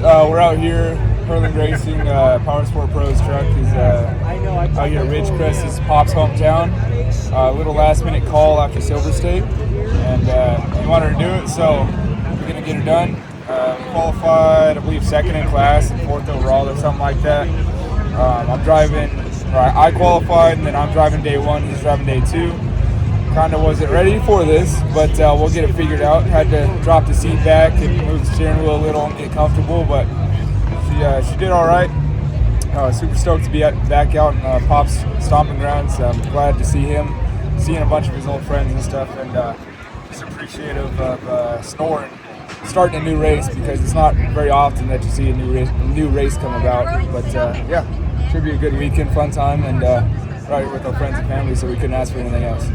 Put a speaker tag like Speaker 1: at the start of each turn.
Speaker 1: We're out here, Hurling Racing, Power Sport Pros truck is out here at Ridgecrest, Pop's hometown. A little last minute call after Silver State, and he wanted to do it, so we're going to get her done. Qualified, I believe, second in class and fourth overall or something like that. I qualified, and then I'm driving day one, he's driving day two. Kind of wasn't ready for this, but we'll get it figured out. Had to drop the seat back and move the steering wheel a little and get comfortable, but she did all right. Super stoked to be back out in Pop's stomping grounds. I'm glad to see him, seeing a bunch of his old friends and stuff, and just appreciative of starting a new race, because it's not very often that you see a new race come about. But yeah, should be a good weekend, fun time, and right with our friends and family, so we couldn't ask for anything else.